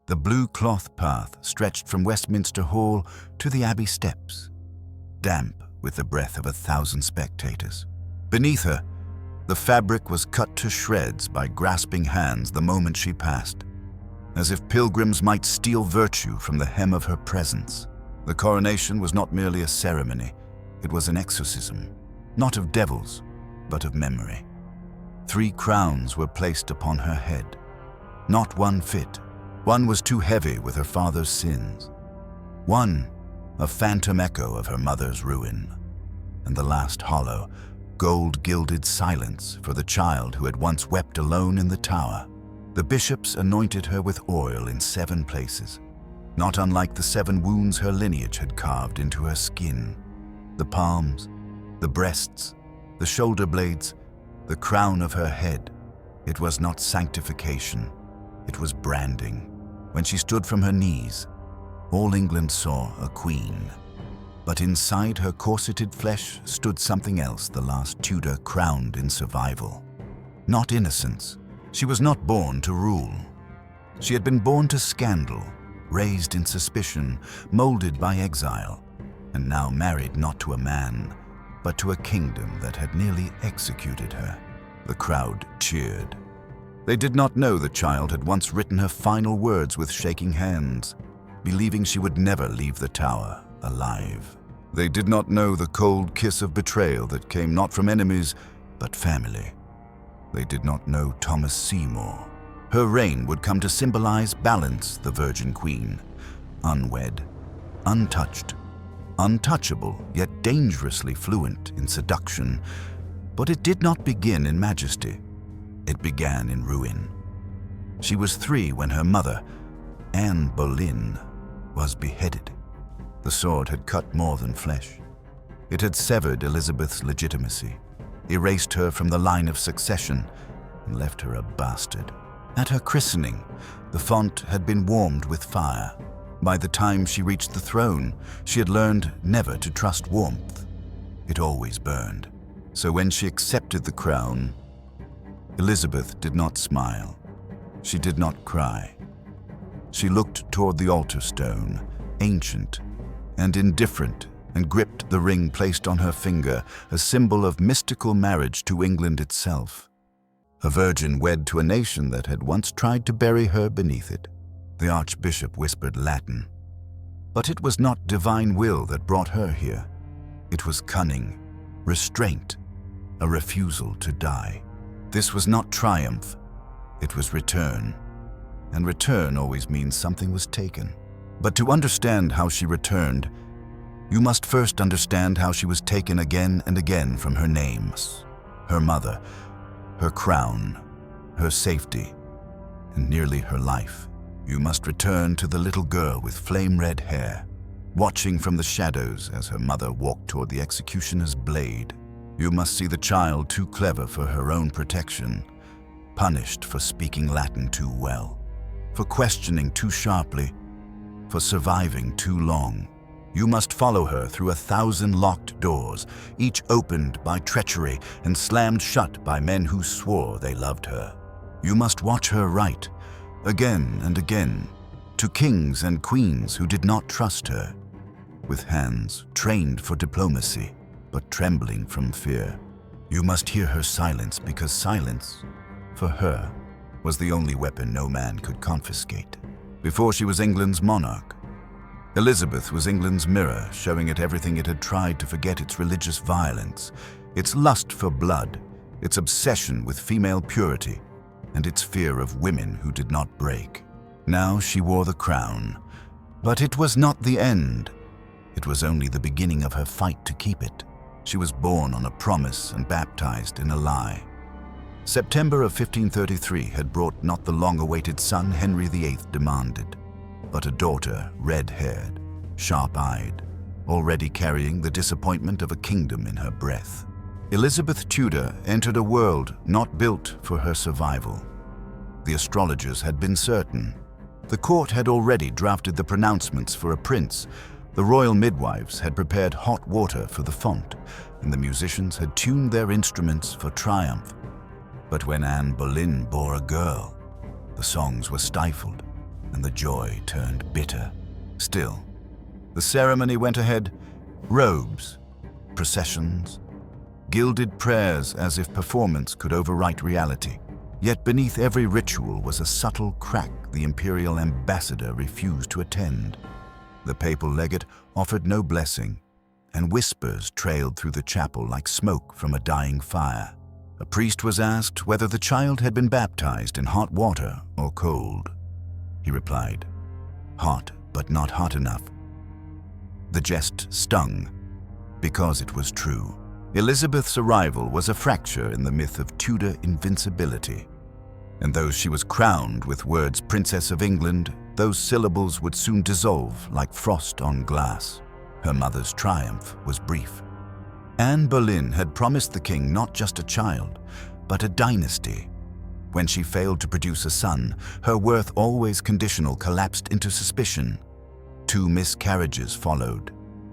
The blue cloth path stretched from Westminster Hall to the Abbey steps, damp with the breath of 1,000 spectators. Beneath her, the fabric was cut to shreds by grasping hands the moment she passed, as if pilgrims might steal virtue from the hem of her presence. The coronation was not merely a ceremony, it was an exorcism, not of devils, but of memory. 3 crowns were placed upon her head. Not one fit. One was too heavy with her father's sins. One, a phantom echo of her mother's ruin. And the last hollow, gold-gilded silence for the child who had once wept alone in the tower. The bishops anointed her with oil in 7 places, not unlike the 7 wounds her lineage had carved into her skin. The palms, the breasts, the shoulder blades, the crown of her head. It was not sanctification, it was branding. When she stood from her knees, all England saw a queen. But inside her corseted flesh stood something else the last Tudor crowned in survival. Not innocence. She was not born to rule. She had been born to scandal, raised in suspicion, molded by exile, and now married not to a man, but to a kingdom that had nearly executed her. The crowd cheered. They did not know the child had once written her final words with shaking hands, believing she would never leave the tower alive. They did not know the cold kiss of betrayal that came not from enemies, but family. They did not know Thomas Seymour. Her reign would come to symbolize balance, the Virgin Queen, unwed, untouched, untouchable, yet dangerously fluent in seduction. But it did not begin in majesty. It began in ruin. She was 3 when her mother, Anne Boleyn, was beheaded. The sword had cut more than flesh. It had severed Elizabeth's legitimacy, erased her from the line of succession, and left her a bastard. At her christening, the font had been warmed with fire. By the time she reached the throne, she had learned never to trust warmth. It always burned. So when she accepted the crown, Elizabeth did not smile. She did not cry. She looked toward the altar stone, ancient and indifferent, and gripped the ring placed on her finger, a symbol of mystical marriage to England itself. A virgin wed to a nation that had once tried to bury her beneath it. The archbishop whispered Latin. But it was not divine will that brought her here. It was cunning, restraint, a refusal to die. This was not triumph, it was return. And return always means something was taken. But to understand how she returned, you must first understand how she was taken again and again from her names, her mother, her crown, her safety, and nearly her life. You must return to the little girl with flame-red hair, watching from the shadows as her mother walked toward the executioner's blade. You must see the child too clever for her own protection, punished for speaking Latin too well, for questioning too sharply, for surviving too long. You must follow her through 1,000 locked doors, each opened by treachery and slammed shut by men who swore they loved her. You must watch her write, again and again, to kings and queens who did not trust her, with hands trained for diplomacy, but trembling from fear. You must hear her silence, because silence, for her, was the only weapon no man could confiscate. Before she was England's monarch, Elizabeth was England's mirror, showing it everything it had tried to forget: its religious violence, its lust for blood, its obsession with female purity, and its fear of women who did not break. Now she wore the crown, but it was not the end. It was only the beginning of her fight to keep it. She was born on a promise and baptized in a lie. September of 1533 had brought not the long-awaited son Henry VIII demanded, but a daughter, red-haired, sharp-eyed, already carrying the disappointment of a kingdom in her breath. Elizabeth Tudor entered a world not built for her survival. The astrologers had been certain. The court had already drafted the pronouncements for a prince. The royal midwives had prepared hot water for the font, and the musicians had tuned their instruments for triumph. But when Anne Boleyn bore a girl, the songs were stifled. and the joy turned bitter. Still, the ceremony went ahead. Robes, processions, gilded prayers, as if performance could overwrite reality. Yet beneath every ritual was a subtle crack the imperial ambassador refused to attend. The papal legate offered no blessing, and whispers trailed through the chapel like smoke from a dying fire. A priest was asked whether the child had been baptized in hot water or cold. He replied, "Hot, but not hot enough." The jest stung, because it was true. Elizabeth's arrival was a fracture in the myth of Tudor invincibility. And though she was crowned with words Princess of England, those syllables would soon dissolve like frost on glass. Her mother's triumph was brief. Anne Boleyn had promised the king not just a child, but a dynasty. When she failed to produce a son, her worth always conditional collapsed into suspicion. 2 miscarriages followed,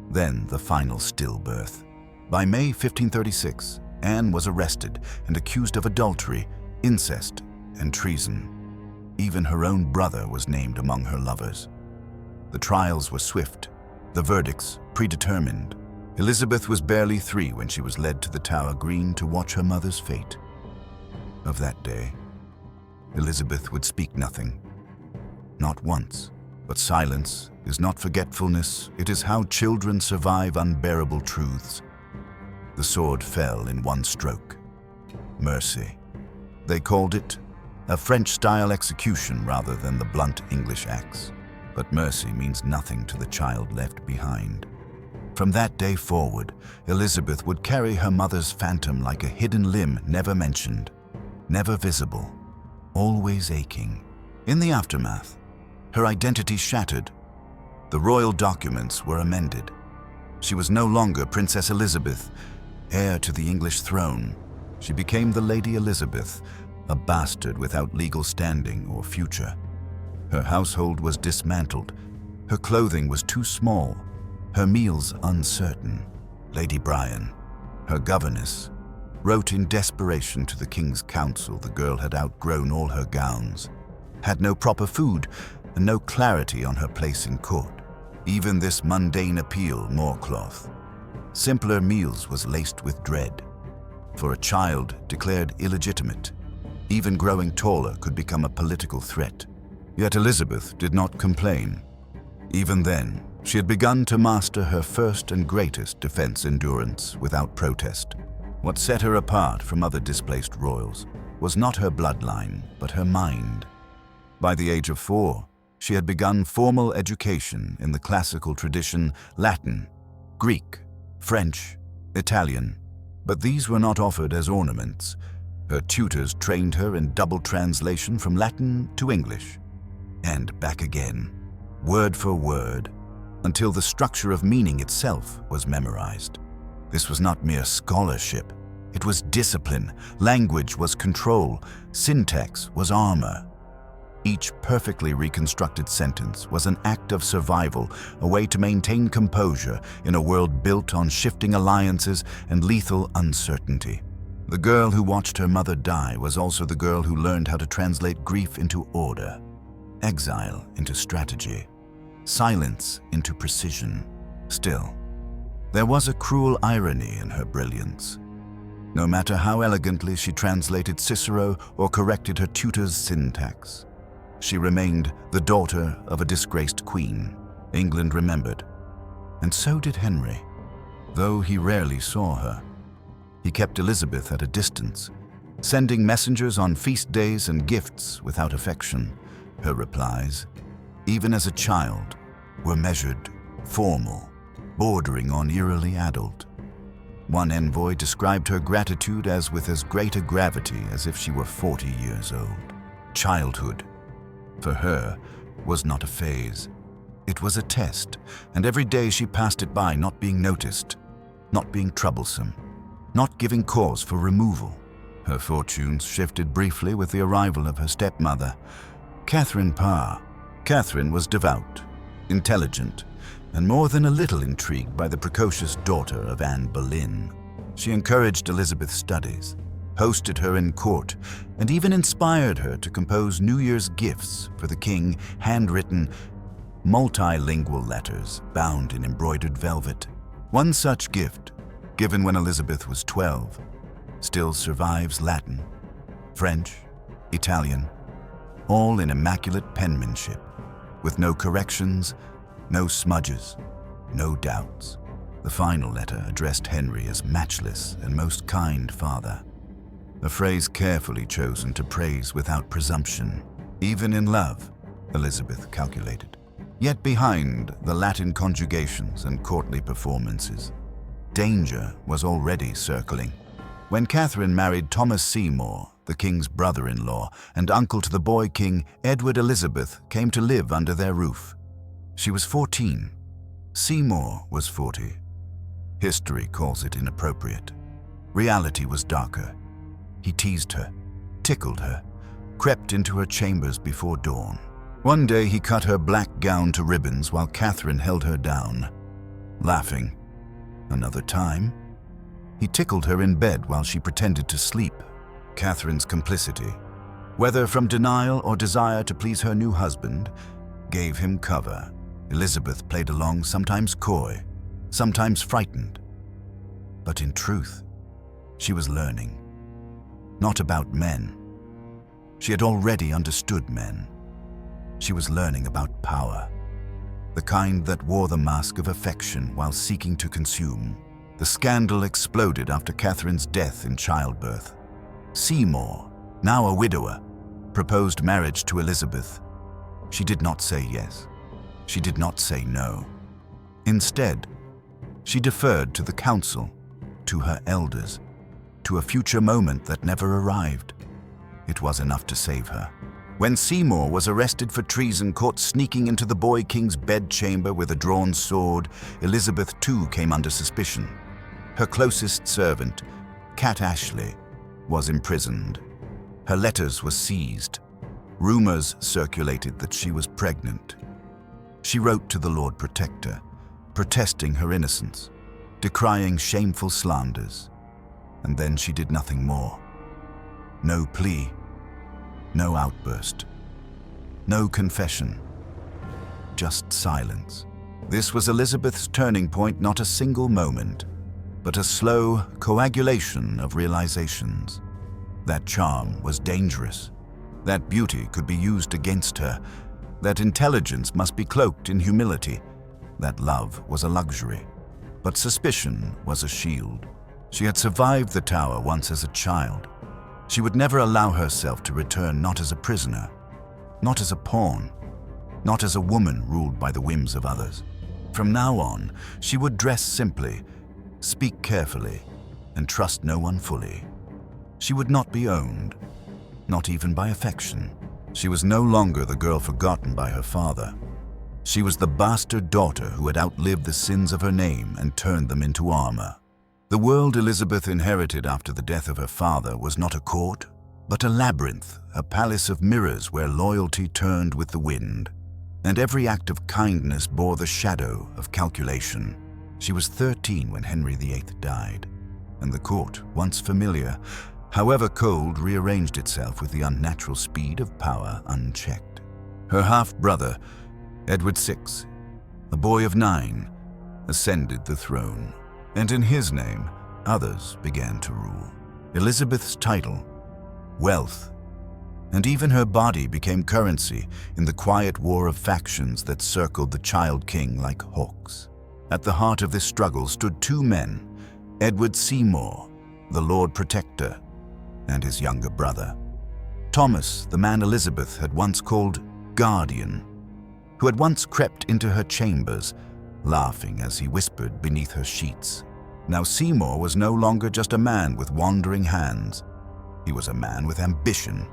then the final stillbirth. By May 1536, Anne was arrested and accused of adultery, incest, and treason. Even her own brother was named among her lovers. The trials were swift, the verdicts predetermined. Elizabeth was barely 3 when she was led to the Tower Green to watch her mother's fate. Of that day, Elizabeth would speak nothing. Not once, but silence is not forgetfulness, it is how children survive unbearable truths. The sword fell in one stroke. Mercy. They called it a French-style execution rather than the blunt English axe. But mercy means nothing to the child left behind. From that day forward, Elizabeth would carry her mother's phantom like a hidden limb never mentioned, never visible, always aching. In the aftermath, her identity shattered. The royal documents were amended. She was no longer Princess Elizabeth, heir to the English throne. She became the Lady Elizabeth, a bastard without legal standing or future. Her household was dismantled. Her clothing was too small. Her meals uncertain. Lady Bryan, her governess, wrote in desperation to the King's Council the girl had outgrown all her gowns, had no proper food, and no clarity on her place in court. Even this mundane appeal, more cloth. Simpler meals was laced with dread. For a child declared illegitimate, even growing taller could become a political threat. Yet Elizabeth did not complain. Even then, she had begun to master her first and greatest defense endurance without protest. What set her apart from other displaced royals was not her bloodline, but her mind. By the age of 4, she had begun formal education in the classical tradition: Latin, Greek, French, Italian. But these were not offered as ornaments. Her tutors trained her in double translation from Latin to English, and back again, word for word, until the structure of meaning itself was memorized. This was not mere scholarship. It was discipline. Language was control. Syntax was armor. Each perfectly reconstructed sentence was an act of survival, a way to maintain composure in a world built on shifting alliances and lethal uncertainty. The girl who watched her mother die was also the girl who learned how to translate grief into order, exile into strategy, silence into precision. Still, there was a cruel irony in her brilliance. No matter how elegantly she translated Cicero or corrected her tutor's syntax, she remained the daughter of a disgraced queen. England remembered, and so did Henry. Though he rarely saw her, he kept Elizabeth at a distance, sending messengers on feast days and gifts without affection. Her replies, even as a child, were measured, formal, bordering on eerily adult. One envoy described her gratitude as with as great a gravity as if she were 40 years old. Childhood, for her, was not a phase. It was a test, and every day she passed it by not being noticed, not being troublesome, not giving cause for removal. Her fortunes shifted briefly with the arrival of her stepmother, Catherine Parr. Catherine was devout, intelligent, and more than a little intrigued by the precocious daughter of Anne Boleyn. She encouraged Elizabeth's studies, hosted her in court, and even inspired her to compose New Year's gifts for the king, handwritten, multilingual letters bound in embroidered velvet. One such gift, given when Elizabeth was 12, still survives: Latin, French, Italian, all in immaculate penmanship, with no corrections, no smudges, no doubts. The final letter addressed Henry as matchless and most kind father, a phrase carefully chosen to praise without presumption. Even in love, Elizabeth calculated. Yet behind the Latin conjugations and courtly performances, danger was already circling. When Catherine married Thomas Seymour, the king's brother-in-law and uncle to the boy king, Edward, Elizabeth came to live under their roof. She was 14. Seymour was 40. History calls it inappropriate. Reality was darker. He teased her, tickled her, crept into her chambers before dawn. One day he cut her black gown to ribbons while Catherine held her down, laughing. Another time, he tickled her in bed while she pretended to sleep. Catherine's complicity, whether from denial or desire to please her new husband, gave him cover. Elizabeth played along, sometimes coy, sometimes frightened. But in truth, she was learning. Not about men. She had already understood men. She was learning about power, the kind that wore the mask of affection while seeking to consume. The scandal exploded after Catherine's death in childbirth. Seymour, now a widower, proposed marriage to Elizabeth. She did not say yes. She did not say no. Instead, she deferred to the council, to her elders, to a future moment that never arrived. It was enough to save her. When Seymour was arrested for treason, caught sneaking into the boy king's bedchamber with a drawn sword, Elizabeth too came under suspicion. Her closest servant, Cat Ashley, was imprisoned. Her letters were seized. Rumors circulated that she was pregnant. She wrote to the Lord Protector, protesting her innocence, decrying shameful slanders. And then she did nothing more. No plea, no outburst, no confession, just silence. This was Elizabeth's turning point, not a single moment, but a slow coagulation of realizations. That charm was dangerous, that beauty could be used against her, that intelligence must be cloaked in humility, that love was a luxury, but suspicion was a shield. She had survived the tower once as a child. She would never allow herself to return, not as a prisoner, not as a pawn, not as a woman ruled by the whims of others. From now on, she would dress simply, speak carefully, and trust no one fully. She would not be owned, not even by affection. She was no longer the girl forgotten by her father. She was the bastard daughter who had outlived the sins of her name and turned them into armor. The world Elizabeth inherited after the death of her father was not a court, but a labyrinth, a palace of mirrors where loyalty turned with the wind, and every act of kindness bore the shadow of calculation. She was 13 when Henry VIII died, and the court, once familiar, however cold, rearranged itself with the unnatural speed of power unchecked. Her half-brother, Edward VI, a boy of 9, ascended the throne, and in his name, others began to rule. Elizabeth's title, wealth, and even her body became currency in the quiet war of factions that circled the child king like hawks. At the heart of this struggle stood two men, Edward Seymour, the Lord Protector, and his younger brother, Thomas, the man Elizabeth had once called guardian, who had once crept into her chambers, laughing as he whispered beneath her sheets. Now Seymour was no longer just a man with wandering hands. He was a man with ambition.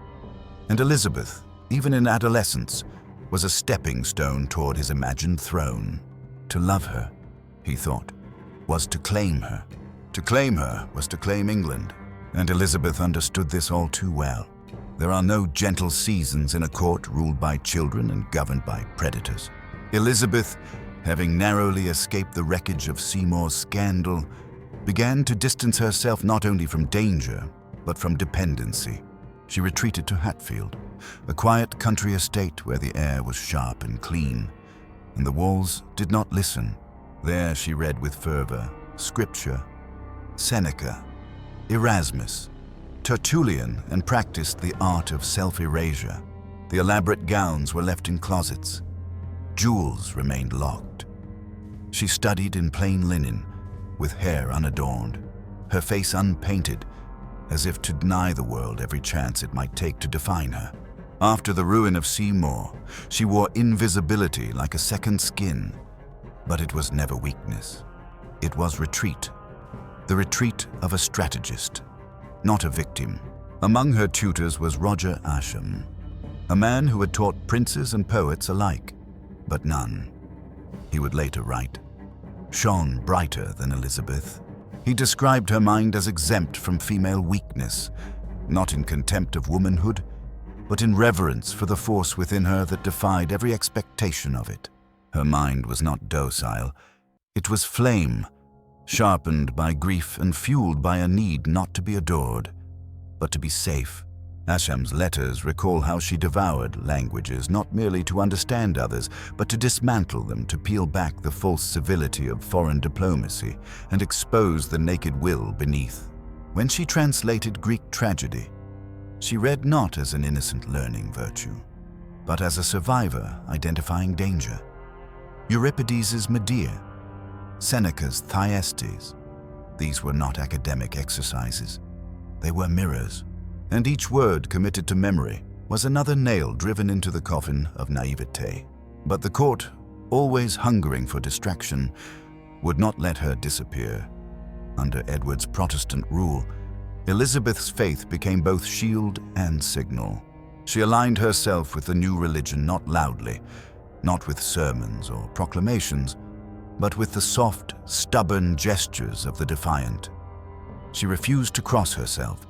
And Elizabeth, even in adolescence, was a stepping stone toward his imagined throne. To love her, he thought, was to claim her. To claim her was to claim England. And Elizabeth understood this all too well. There are no gentle seasons in a court ruled by children and governed by predators. Elizabeth, having narrowly escaped the wreckage of Seymour's scandal, began to distance herself not only from danger, but from dependency. She retreated to Hatfield, a quiet country estate where the air was sharp and clean, and the walls did not listen. There she read with fervor Scripture, Seneca, Erasmus, Tertullian, and practiced the art of self-erasure. The elaborate gowns were left in closets. Jewels remained locked. She studied in plain linen, with hair unadorned, her face unpainted, as if to deny the world every chance it might take to define her. After the ruin of Seymour, she wore invisibility like a second skin, but it was never weakness. It was retreat, the retreat of a strategist, not a victim. Among her tutors was Roger Ascham, a man who had taught princes and poets alike, but none, he would later write, shone brighter than Elizabeth. He described her mind as exempt from female weakness, not in contempt of womanhood, but in reverence for the force within her that defied every expectation of it. Her mind was not docile. It was flame, sharpened by grief and fueled by a need not to be adored, but to be safe. Ascham's letters recall how she devoured languages not merely to understand others, but to dismantle them, to peel back the false civility of foreign diplomacy and expose the naked will beneath. When she translated Greek tragedy, she read not as an innocent learning virtue, but as a survivor identifying danger. Euripides' Medea, Seneca's Thyestes, these were not academic exercises. They were mirrors, and each word committed to memory was another nail driven into the coffin of naivete. But the court, always hungering for distraction, would not let her disappear. Under Edward's Protestant rule, Elizabeth's faith became both shield and signal. She aligned herself with the new religion not loudly, not with sermons or proclamations, but with the soft, stubborn gestures of the defiant. She refused to cross herself.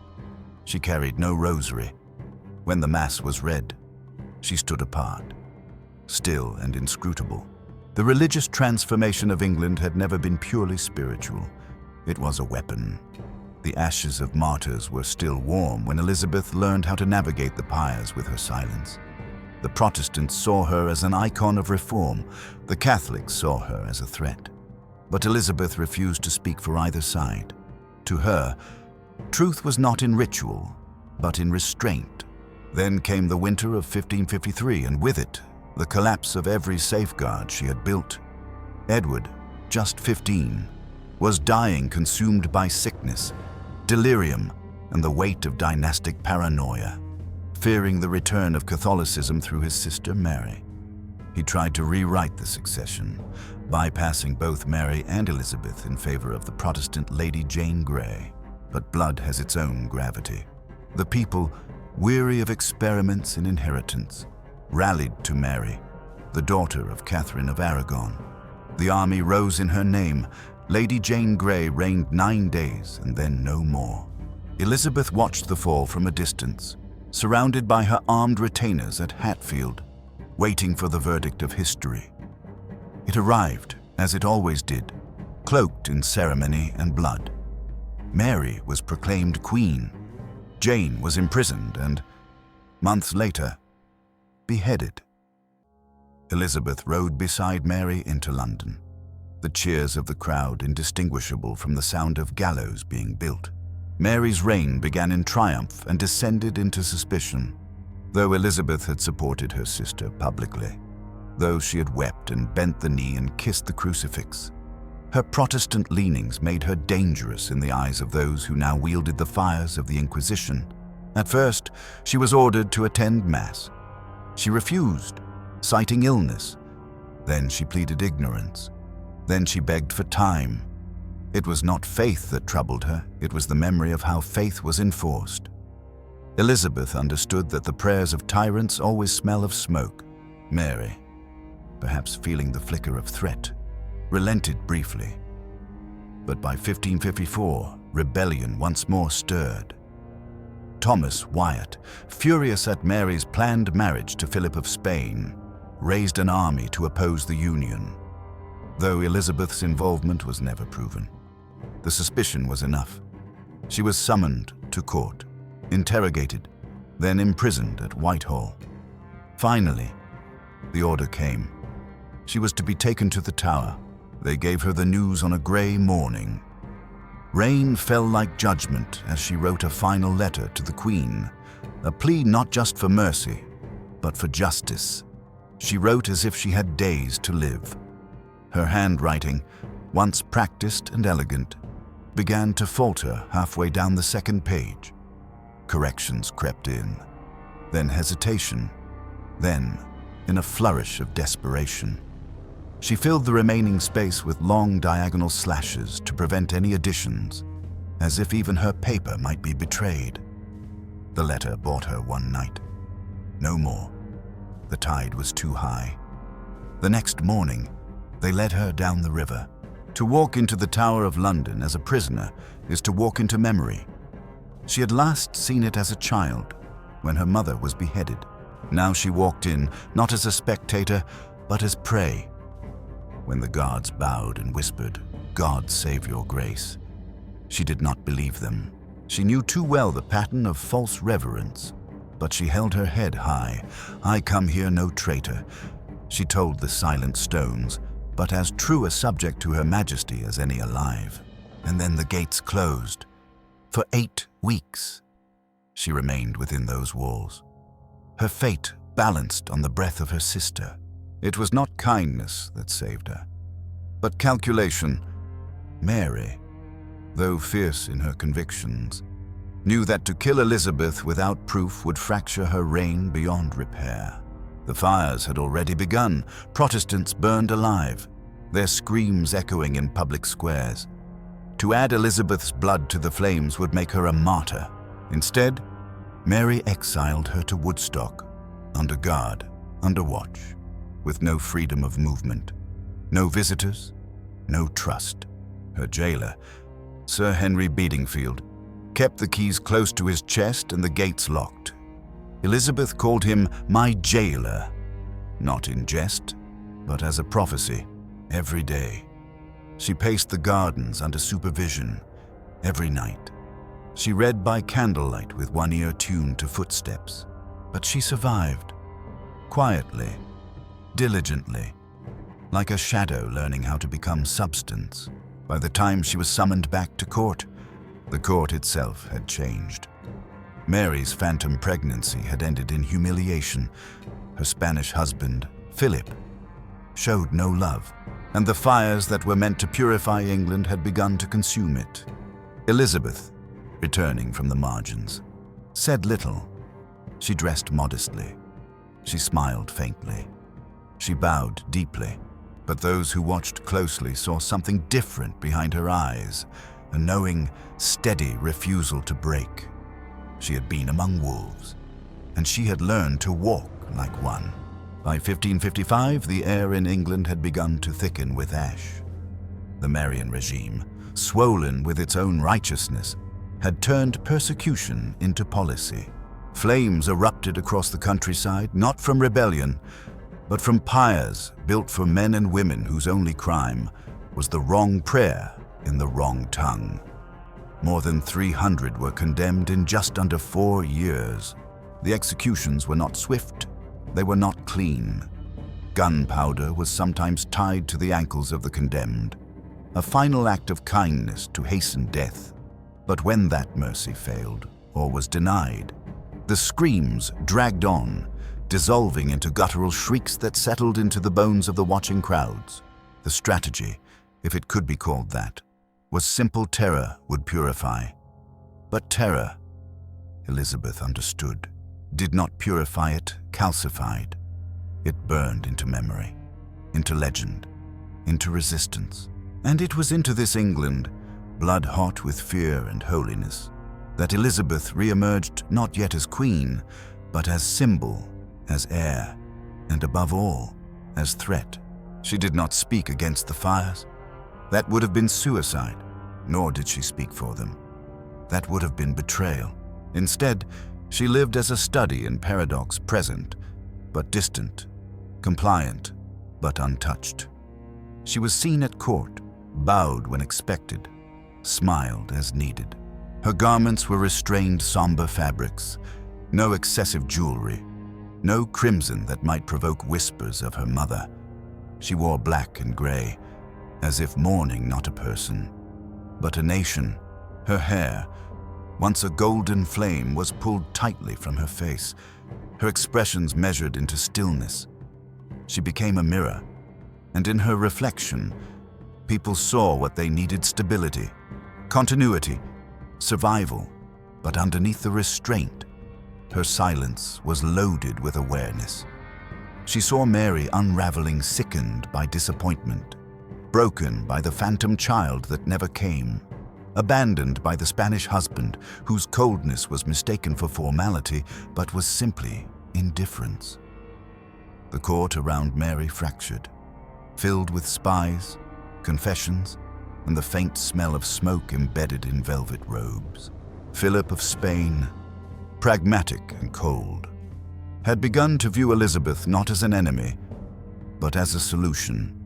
She carried no rosary. When the Mass was read, she stood apart, still and inscrutable. The religious transformation of England had never been purely spiritual. It was a weapon. The ashes of martyrs were still warm when Elizabeth learned how to navigate the pyres with her silence. The Protestants saw her as an icon of reform. The Catholics saw her as a threat. But Elizabeth refused to speak for either side. To her, truth was not in ritual, but in restraint. Then came the winter of 1553, and with it, the collapse of every safeguard she had built. Edward, just 15, was dying, consumed by sickness, delirium, and the weight of dynastic paranoia. Fearing the return of Catholicism through his sister Mary, he tried to rewrite the succession, bypassing both Mary and Elizabeth in favor of the Protestant Lady Jane Grey. But blood has its own gravity. The people, weary of experiments in inheritance, rallied to Mary, the daughter of Catherine of Aragon. The army rose in her name. Lady Jane Grey reigned 9 days and then no more. Elizabeth watched the fall from a distance, surrounded by her armed retainers at Hatfield, waiting for the verdict of history. It arrived, as it always did, cloaked in ceremony and blood. Mary was proclaimed queen. Jane was imprisoned and, months later, beheaded. Elizabeth rode beside Mary into London, the cheers of the crowd indistinguishable from the sound of gallows being built. Mary's reign began in triumph and descended into suspicion, though Elizabeth had supported her sister publicly, though she had wept and bent the knee and kissed the crucifix. Her Protestant leanings made her dangerous in the eyes of those who now wielded the fires of the Inquisition. At first, she was ordered to attend Mass. She refused, citing illness. Then she pleaded ignorance. Then she begged for time. It was not faith that troubled her, it was the memory of how faith was enforced. Elizabeth understood that the prayers of tyrants always smell of smoke. Mary, perhaps feeling the flicker of threat, relented briefly. But by 1554, rebellion once more stirred. Thomas Wyatt, furious at Mary's planned marriage to Philip of Spain, raised an army to oppose the union. Though Elizabeth's involvement was never proven, the suspicion was enough. She was summoned to court, interrogated, then imprisoned at Whitehall. Finally, the order came. She was to be taken to the Tower. They gave her the news on a grey morning. Rain fell like judgment as she wrote a final letter to the Queen, a plea not just for mercy, but for justice. She wrote as if she had days to live. Her handwriting, once practiced and elegant, began to falter halfway down the second page. Corrections crept in, then hesitation, then, in a flourish of desperation, she filled the remaining space with long diagonal slashes to prevent any additions, as if even her paper might be betrayed. The letter bought her one night. No more. The tide was too high. The next morning, they led her down the river. To walk into the Tower of London as a prisoner is to walk into memory. She had last seen it as a child, when her mother was beheaded. Now she walked in, not as a spectator, but as prey. When the guards bowed and whispered, "God save your grace," she did not believe them. She knew too well the pattern of false reverence, but she held her head high. "I come here no traitor," she told the silent stones, but as true a subject to Her Majesty as any alive. And then the gates closed. For 8 weeks, she remained within those walls. Her fate balanced on the breath of her sister. It was not kindness that saved her, but calculation. Mary, though fierce in her convictions, knew that to kill Elizabeth without proof would fracture her reign beyond repair. The fires had already begun. Protestants burned alive, their screams echoing in public squares. To add Elizabeth's blood to the flames would make her a martyr. Instead, Mary exiled her to Woodstock, under guard, under watch, with no freedom of movement, no visitors, no trust. Her jailer, Sir Henry Bedingfield, kept the keys close to his chest and the gates locked. Elizabeth called him "my jailer," not in jest, but as a prophecy. Every day, she paced the gardens under supervision. Every night, she read by candlelight with one ear tuned to footsteps. But she survived, quietly, diligently, like a shadow learning how to become substance. By the time she was summoned back to court, the court itself had changed. Mary's phantom pregnancy had ended in humiliation. Her Spanish husband, Philip, showed no love, and the fires that were meant to purify England had begun to consume it. Elizabeth, returning from the margins, said little. She dressed modestly. She smiled faintly. She bowed deeply, but those who watched closely saw something different behind her eyes, a knowing, steady refusal to break. She had been among wolves, and she had learned to walk like one. By 1555, the air in England had begun to thicken with ash. The Marian regime, swollen with its own righteousness, had turned persecution into policy. Flames erupted across the countryside, not from rebellion, but from pyres built for men and women whose only crime was the wrong prayer in the wrong tongue. More than 300 were condemned in just under 4 years. The executions were not swift, they were not clean. Gunpowder was sometimes tied to the ankles of the condemned, a final act of kindness to hasten death. But when that mercy failed, or was denied, the screams dragged on, dissolving into guttural shrieks that settled into the bones of the watching crowds. The strategy, if it could be called that, was simple: terror would purify. But terror, Elizabeth understood, did not purify, it calcified. It burned into memory, into legend, into resistance. And it was into this England, blood-hot with fear and holiness, that Elizabeth re-emerged not yet as queen, but as symbol, as heir, and above all, as threat. She did not speak against the fires. That would have been suicide, nor did she speak for them. That would have been betrayal. Instead, she lived as a study in paradox, present, but distant, compliant, but untouched. She was seen at court, bowed when expected, smiled as needed. Her garments were restrained, somber fabrics, no excessive jewelry, no crimson that might provoke whispers of her mother. She wore black and gray, as if mourning not a person, but a nation. Her hair, once a golden flame, was pulled tightly from her face, her expressions measured into stillness. She became a mirror, and in her reflection, people saw what they needed: stability, continuity, survival. But underneath the restraint, her silence was loaded with awareness. She saw Mary unraveling, sickened by disappointment, broken by the phantom child that never came, abandoned by the Spanish husband whose coldness was mistaken for formality but was simply indifference. The court around Mary fractured, filled with spies, confessions, and the faint smell of smoke embedded in velvet robes. Philip of Spain, pragmatic and cold, had begun to view Elizabeth not as an enemy, but as a solution.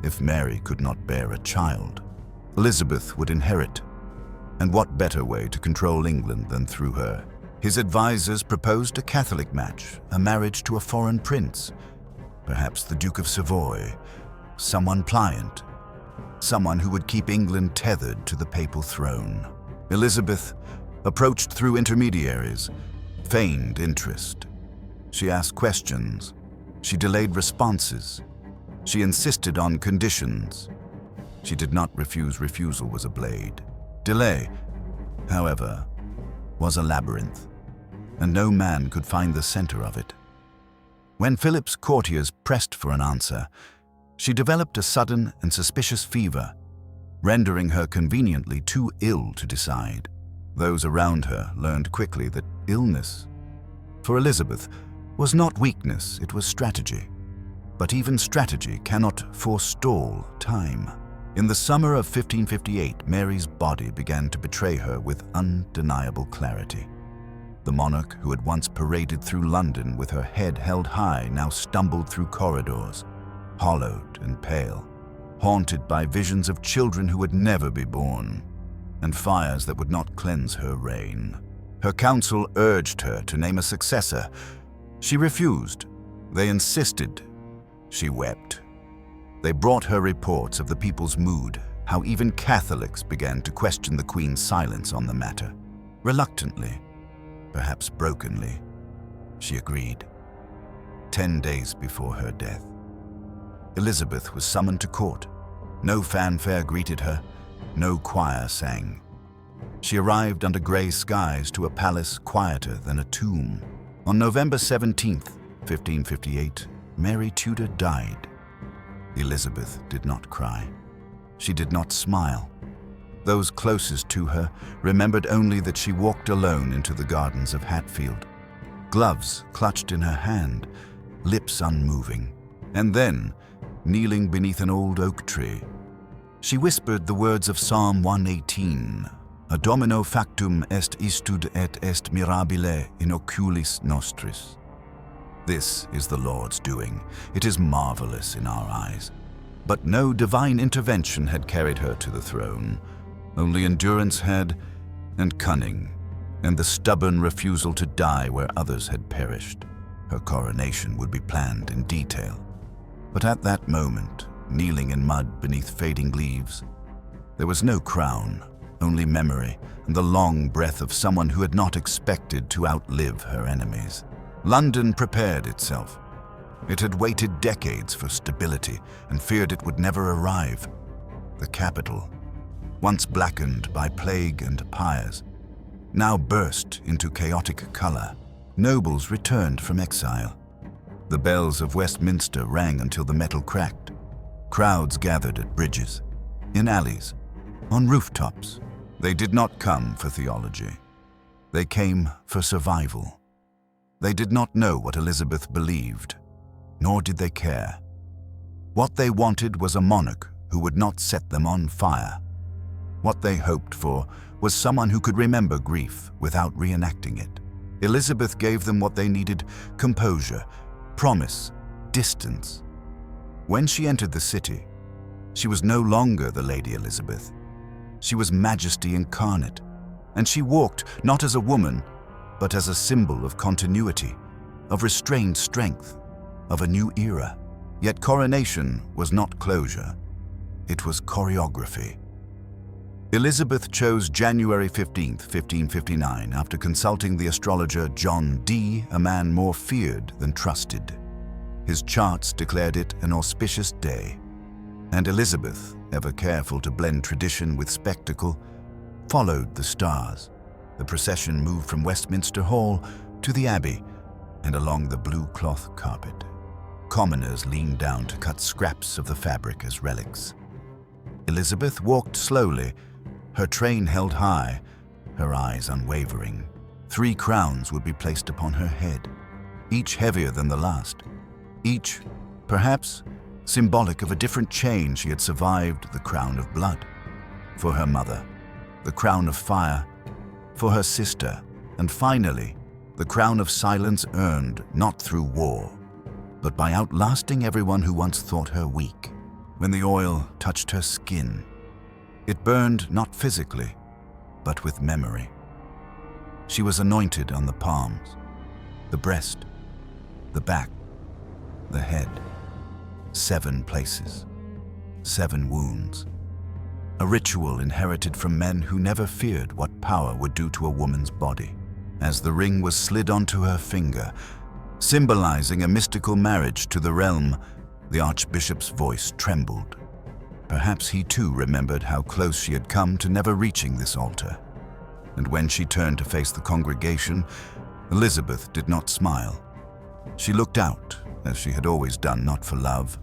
If Mary could not bear a child, Elizabeth would inherit. And what better way to control England than through her? His advisors proposed a Catholic match, a marriage to a foreign prince, perhaps the Duke of Savoy, someone pliant, someone who would keep England tethered to the papal throne. Elizabeth approached through intermediaries, feigned interest. She asked questions. She delayed responses. She insisted on conditions. She did not refuse. Refusal was a blade. Delay, however, was a labyrinth, and no man could find the center of it. When Philip's courtiers pressed for an answer, she developed a sudden and suspicious fever, rendering her conveniently too ill to decide. Those around her learned quickly that illness, for Elizabeth, was not weakness, it was strategy. But even strategy cannot forestall time. In the summer of 1558, Mary's body began to betray her with undeniable clarity. The monarch who had once paraded through London with her head held high now stumbled through corridors, hollowed and pale, haunted by visions of children who would never be born, and fires that would not cleanse her reign. Her council urged her to name a successor. She refused. They insisted. She wept. They brought her reports of the people's mood, how even Catholics began to question the Queen's silence on the matter. Reluctantly, perhaps brokenly, she agreed. 10 days before her death, Elizabeth was summoned to court. No fanfare greeted her, no choir sang. She arrived under gray skies to a palace quieter than a tomb. On November 17th, 1558, Mary Tudor died. Elizabeth did not cry. She did not smile. Those closest to her remembered only that she walked alone into the gardens of Hatfield, gloves clutched in her hand, lips unmoving. And then, kneeling beneath an old oak tree, she whispered the words of Psalm 118, "Ad Domino factum est istud et est mirabile in oculis nostris." This is the Lord's doing. It is marvelous in our eyes. But no divine intervention had carried her to the throne. Only endurance had, and cunning, and the stubborn refusal to die where others had perished. Her coronation would be planned in detail. But at that moment, kneeling in mud beneath fading leaves, there was no crown, only memory and the long breath of someone who had not expected to outlive her enemies. London prepared itself. It had waited decades for stability and feared it would never arrive. The capital, once blackened by plague and pyres, now burst into chaotic color. Nobles returned from exile. The bells of Westminster rang until the metal cracked. Crowds gathered at bridges, in alleys, on rooftops. They did not come for theology. They came for survival. They did not know what Elizabeth believed, nor did they care. What they wanted was a monarch who would not set them on fire. What they hoped for was someone who could remember grief without reenacting it. Elizabeth gave them what they needed: composure, promise, distance. When she entered the city, she was no longer the Lady Elizabeth. She was majesty incarnate, and she walked not as a woman, but as a symbol of continuity, of restrained strength, of a new era. Yet coronation was not closure. It was choreography. Elizabeth chose January 15, 1559, after consulting the astrologer John Dee, a man more feared than trusted. His charts declared it an auspicious day, and Elizabeth, ever careful to blend tradition with spectacle, followed the stars. The procession moved from Westminster Hall to the Abbey and along the blue cloth carpet. Commoners leaned down to cut scraps of the fabric as relics. Elizabeth walked slowly, her train held high, her eyes unwavering. 3 crowns would be placed upon her head, each heavier than the last, each, perhaps, symbolic of a different chain. She had survived the crown of blood. For her mother, the crown of fire, for her sister, and finally, the crown of silence earned not through war, but by outlasting everyone who once thought her weak. When the oil touched her skin, it burned not physically, but with memory. She was anointed on the palms, the breast, the back, the head. 7 places, 7 wounds. A ritual inherited from men who never feared what power would do to a woman's body. As the ring was slid onto her finger, symbolizing a mystical marriage to the realm, the Archbishop's voice trembled. Perhaps he too remembered how close she had come to never reaching this altar. And when she turned to face the congregation, Elizabeth did not smile. She looked out, as she had always done, not for love,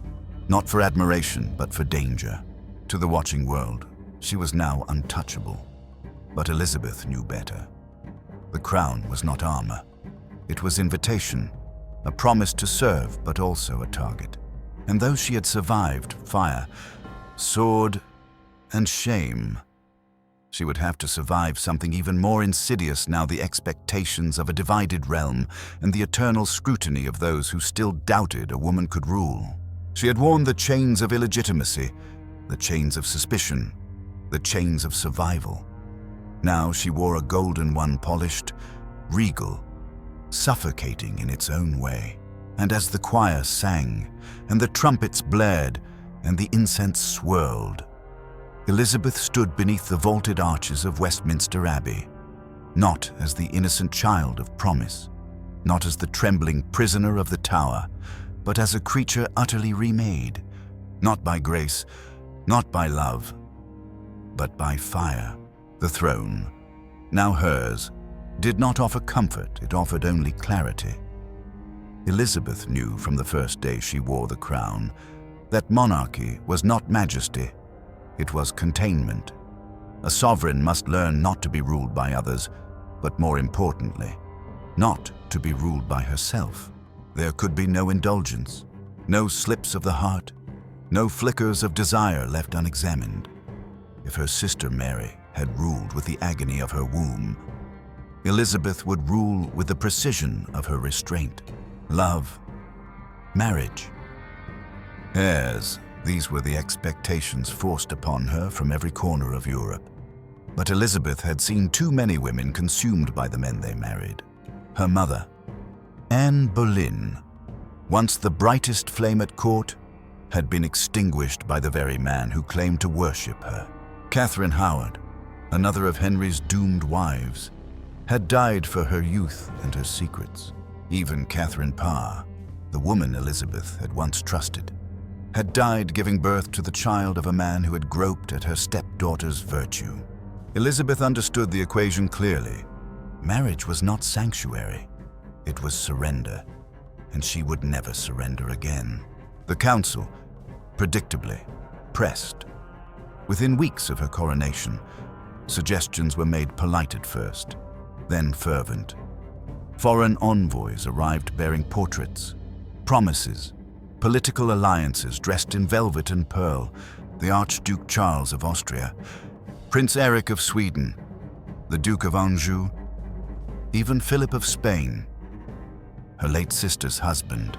not for admiration, but for danger. To the watching world, she was now untouchable. But Elizabeth knew better. The crown was not armor. It was invitation, a promise to serve, but also a target. And though she had survived fire, sword, and shame, she would have to survive something even more insidious now: the expectations of a divided realm and the eternal scrutiny of those who still doubted a woman could rule. She had worn the chains of illegitimacy, the chains of suspicion, the chains of survival. Now she wore a golden one, polished, regal, suffocating in its own way. And as the choir sang, and the trumpets blared, and the incense swirled, Elizabeth stood beneath the vaulted arches of Westminster Abbey, not as the innocent child of promise, not as the trembling prisoner of the Tower, but as a creature utterly remade, not by grace, not by love, but by fire. The throne, now hers, did not offer comfort, it offered only clarity. Elizabeth knew from the first day she wore the crown that monarchy was not majesty, it was containment. A sovereign must learn not to be ruled by others, but more importantly, not to be ruled by herself. There could be no indulgence, no slips of the heart, no flickers of desire left unexamined. If her sister Mary had ruled with the agony of her womb, Elizabeth would rule with the precision of her restraint. Love, marriage, heirs, these were the expectations forced upon her from every corner of Europe. But Elizabeth had seen too many women consumed by the men they married. Her mother, Anne Boleyn, once the brightest flame at court, had been extinguished by the very man who claimed to worship her. Catherine Howard, another of Henry's doomed wives, had died for her youth and her secrets. Even Catherine Parr, the woman Elizabeth had once trusted, had died giving birth to the child of a man who had groped at her stepdaughter's virtue. Elizabeth understood the equation clearly. Marriage was not sanctuary, it was surrender, and she would never surrender again. The council, predictably, pressed. Within weeks of her coronation, suggestions were made polite at first, then fervent. Foreign envoys arrived bearing portraits, promises, political alliances dressed in velvet and pearl, the Archduke Charles of Austria, Prince Eric of Sweden, the Duke of Anjou, even Philip of Spain, her late sister's husband,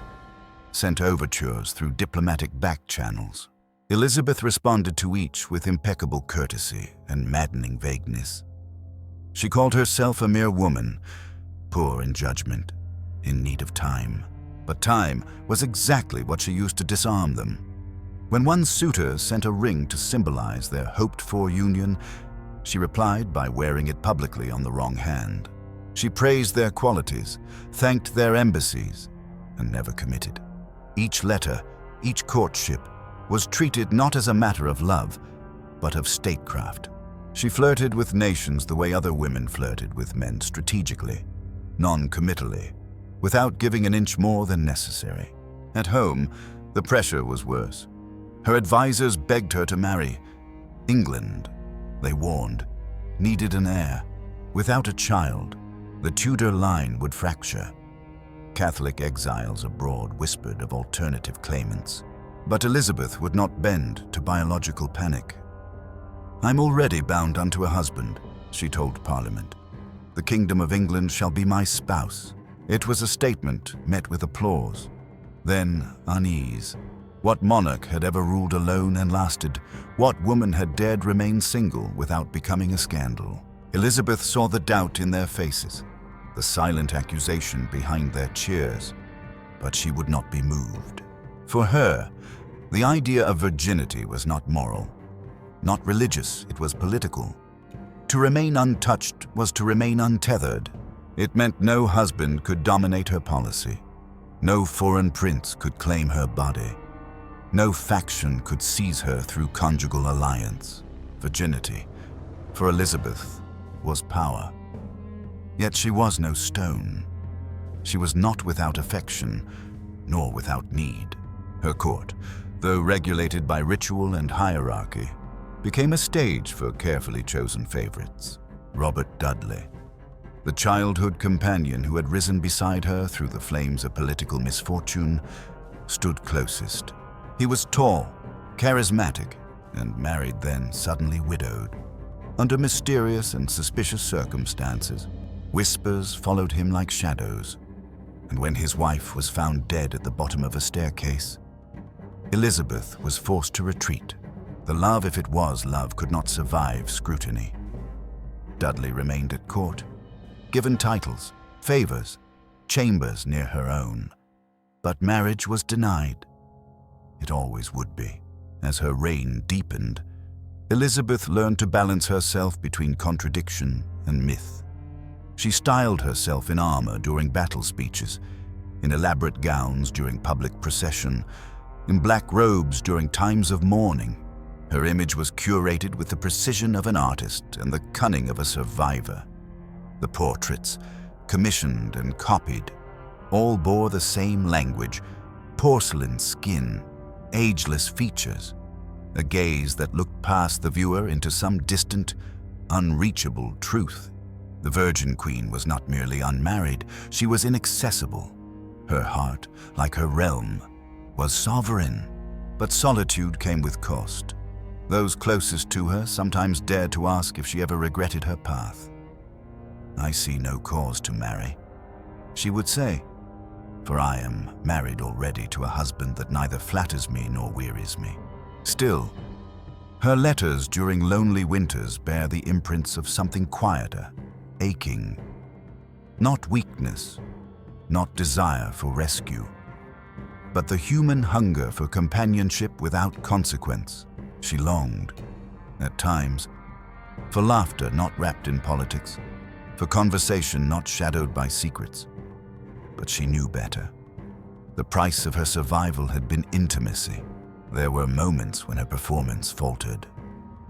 sent overtures through diplomatic back channels. Elizabeth responded to each with impeccable courtesy and maddening vagueness. She called herself a mere woman, poor in judgment, in need of time. But time was exactly what she used to disarm them. When one suitor sent a ring to symbolize their hoped-for union, she replied by wearing it publicly on the wrong hand. She praised their qualities, thanked their embassies, and never committed. Each letter, each courtship, was treated not as a matter of love, but of statecraft. She flirted with nations the way other women flirted with men, strategically, non-committally, without giving an inch more than necessary. At home, the pressure was worse. Her advisors begged her to marry. England, they warned, needed an heir. Without a child, the Tudor line would fracture. Catholic exiles abroad whispered of alternative claimants. But Elizabeth would not bend to biological panic. "I'm already bound unto a husband," she told Parliament. "The Kingdom of England shall be my spouse." It was a statement met with applause, then unease. What monarch had ever ruled alone and lasted? What woman had dared remain single without becoming a scandal? Elizabeth saw the doubt in their faces, the silent accusation behind their cheers, but she would not be moved. For her, the idea of virginity was not moral, not religious, it was political. To remain untouched was to remain untethered. It meant no husband could dominate her policy. No foreign prince could claim her body. No faction could seize her through conjugal alliance. Virginity, for Elizabeth, was power. Yet she was no stone. She was not without affection, nor without need. Her court, though regulated by ritual and hierarchy, became a stage for carefully chosen favorites. Robert Dudley, the childhood companion who had risen beside her through the flames of political misfortune, stood closest. He was tall, charismatic, and married then suddenly widowed. Under mysterious and suspicious circumstances, whispers followed him like shadows, and when his wife was found dead at the bottom of a staircase, Elizabeth was forced to retreat. The love, if it was love, could not survive scrutiny. Dudley remained at court, given titles, favors, chambers near her own. But marriage was denied. It always would be. As her reign deepened, Elizabeth learned to balance herself between contradiction and myth. She styled herself in armor during battle speeches, in elaborate gowns during public procession, in black robes during times of mourning. Her image was curated with the precision of an artist and the cunning of a survivor. The portraits, commissioned and copied, all bore the same language: porcelain skin, ageless features, a gaze that looked past the viewer into some distant, unreachable truth. The Virgin Queen was not merely unmarried, she was inaccessible. Her heart, like her realm, was sovereign, but solitude came with cost. Those closest to her sometimes dared to ask if she ever regretted her path. "I see no cause to marry," she would say, "for I am married already to a husband that neither flatters me nor wearies me." Still, her letters during lonely winters bear the imprints of something quieter, aching. Not weakness, not desire for rescue, but the human hunger for companionship without consequence. She longed, at times, for laughter not wrapped in politics, for conversation not shadowed by secrets. But she knew better. The price of her survival had been intimacy. There were moments when her performance faltered.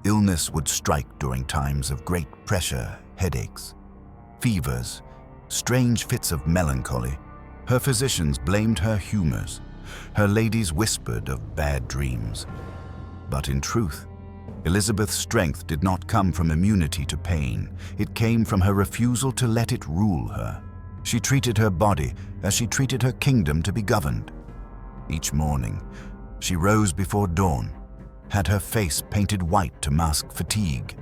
Illness would strike during times of great pressure, headaches, fevers, strange fits of melancholy. Her physicians blamed her humors. Her ladies whispered of bad dreams. But in truth, Elizabeth's strength did not come from immunity to pain. It came from her refusal to let it rule her. She treated her body as she treated her kingdom to be governed. Each morning, she rose before dawn, had her face painted white to mask fatigue,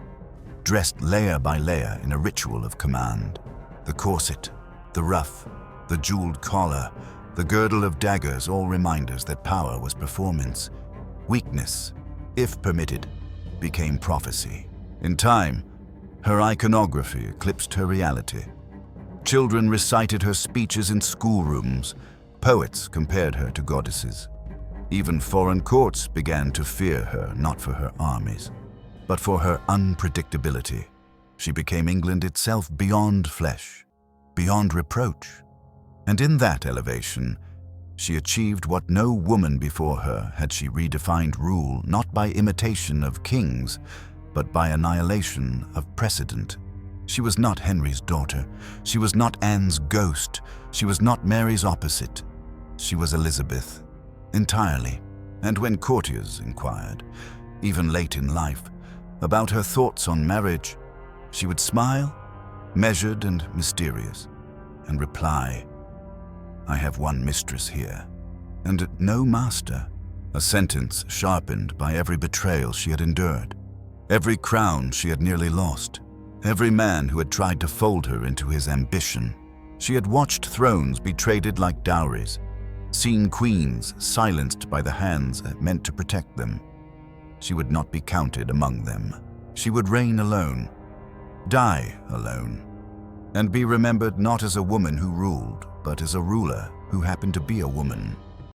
dressed layer by layer in a ritual of command. The corset, the ruff, the jeweled collar, the girdle of daggers, all reminders that power was performance. Weakness, if permitted, became prophecy. In time, Her iconography eclipsed her reality. Children recited her speeches in schoolrooms. Poets compared her to goddesses. Even foreign courts began to fear her, not for her armies, but for her unpredictability. She became England itself beyond flesh, beyond reproach. And in that elevation, she achieved what no woman before her had. She redefined rule not by imitation of kings, but by annihilation of precedent. She was not Henry's daughter. She was not Anne's ghost. She was not Mary's opposite. She was Elizabeth, entirely. And when courtiers inquired, even late in life, about her thoughts on marriage, she would smile, measured and mysterious, and reply, "I have one mistress here, and no master," a sentence sharpened by every betrayal she had endured, every crown she had nearly lost, every man who had tried to fold her into his ambition. She had watched thrones be traded like dowries, seen queens silenced by the hands meant to protect them. She would not be counted among them. She would reign alone, die alone, and be remembered not as a woman who ruled, but as a ruler who happened to be a woman.